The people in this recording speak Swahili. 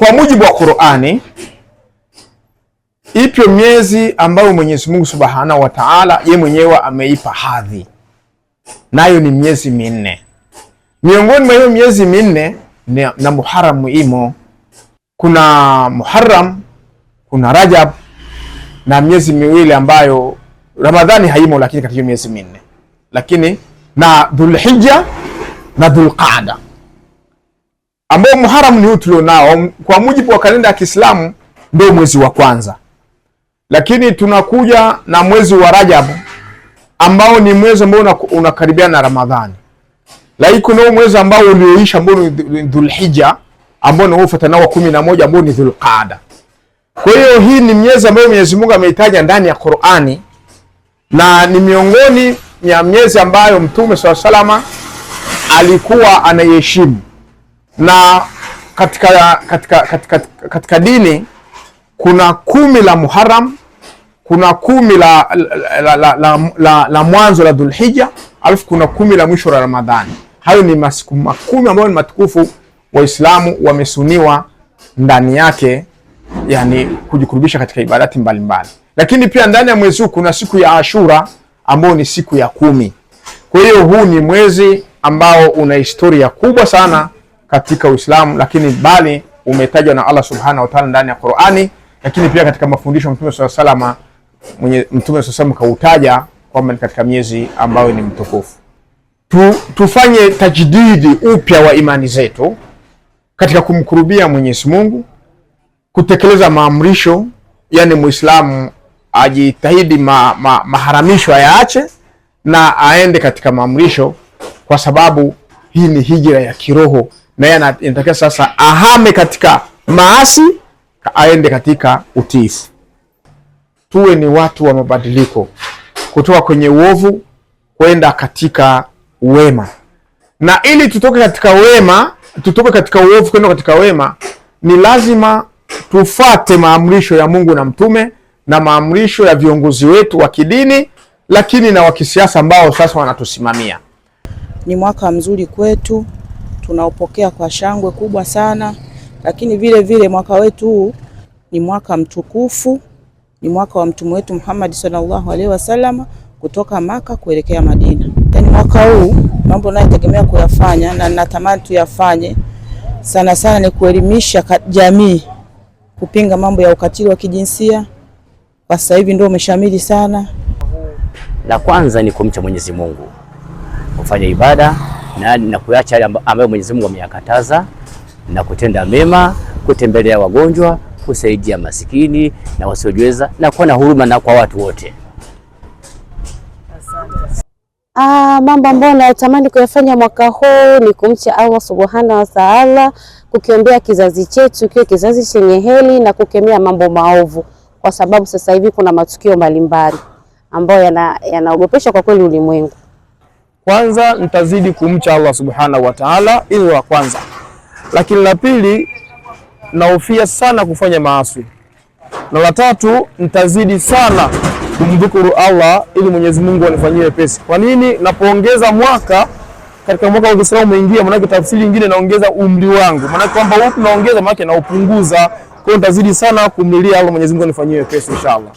Kwa mujibu wa Qur'ani, ipo miezi ambayo Mwenyezi Mungu Subhanahu wa Ta'ala yeye mwenyewe ameipa hadhi, nayo ni miezi minne. Miongoni mwa hiyo miezi minne na Muharram imo. Kuna Muharram, kuna Rajab na miezi miwili ambayo Ramadhani haimo, lakini katika miezi minne, lakini na Dhulhijja na Dhulqaada, ambao Muharram ni huu tulionao kwa mujibu wa kalenda ya Kiislamu ndio mwezi wa kwanza, lakini tunakuja na mwezi wa Rajab ambao ni mwezi ambao unakaribiana na Ramadhani, lakini kuna mwezi ambao ulioisha ambao ni Dhulhijja ambao ni ufuatana wa 11 ambao ni Dhulqaada. Kwa hiyo hii ni miezi ambayo Mwenyezi Mungu ameitaja ndani ya Qur'ani na ni miongoni ya miezi ambayo Mtume SAW alikuwa anaheshimu. Na katika dini kuna 10 la Muharram, kuna 10 la mwanzo la Dhulhijja, alafu kuna 10 la mwisho la Ramadhani. Hayo ni masiku 10 ambayo ni matukufu, Waislamu wamesuniwa ndani yake, yani kujikurubisha katika ibadati mbalimbali. Lakini pia ndani ya mwezi huu kuna siku ya Ashura ambayo ni siku ya 10. Kwa hiyo huu ni mwezi ambao una historia kubwa sana katika Uislamu, lakini bali umetajwa na Allah Subhanahu wa Ta'ala ndani ya Qur'ani, lakini pia katika mafundisho ya Mtume sallallahu alaihi wasallam, Mtume sallallahu kautaja kwamba ni katika miezi ambayo ni mtukufu. Tufanye tajdidi upya wa imani zetu katika kumkurubia Mwenyezi Mungu, kutekeleza maamrisho, yani Muislamu ajitahidi maharamisho ayaache na aende katika maamrisho, kwa sababu hii ni hijra ya kiroho, na yeye anatakiwa sasa ahame katika maasi aende katika utiifu. Tuwe ni watu wa mabadiliko kutoka kwenye uovu kwenda katika wema, na ili tutoke katika wema, tutoke katika uovu kwenda katika wema, ni lazima tufate maamrisho ya Mungu na Mtume na maamrisho ya viongozi wetu wa kidini, lakini na wa kisiasa ambao sasa wanatusimamia. Ni mwaka mzuri kwetu, tunaupokea kwa shangwe kubwa sana, lakini vile vile mwaka wetu huu ni mwaka mtukufu, ni mwaka wa mtume wetu Muhammad sallallahu alaihi wasallam kutoka Maka kuelekea Madina. Yani mwaka huu mambo nayotegemea kuyafanya na natamani tuyafanye sana sana ni kuelimisha jamii, kupinga mambo ya ukatili wa kijinsia, kwa sasa hivi ndio umeshamili sana. La kwanza ni kumcha Mwenyezi Mungu, kufanya ibada na kuacha yale ambayo Mwenyezi Mungu ameyakataza, na kutenda mema, kutembelea wagonjwa, kusaidia masikini na wasiojiweza, na kuwa na huruma na kwa watu wote. Mambo ambayo natamani kuyafanya mwaka huu ni kumcha Allah Subhanahu wa Ta'ala, kukiombea kizazi chetu kiwe kizazi chenye heri na kukemea mambo maovu, kwa sababu sasa hivi kuna matukio mbalimbali ambayo yanaogopesha kwa kweli ulimwengu. Kwanza nitazidi kumcha Allah Subhanahu wa Ta'ala, hilo la kwanza. Lakini la pili, naofia sana kufanya maasi. Na la tatu, nitazidi sana kumdhukuru Allah ili Mwenyezi Mungu anifanyie wepesi. Kwa nini napoongeza mwaka katika mwaka wa Kiislamu umeingia, maana tafsiri nyingine naongeza umri wangu. Maana kwamba huku naongeza maana na upunguza. Kwa hiyo nitazidi sana kumlilia Allah Mwenyezi Mungu anifanyie wepesi inshallah.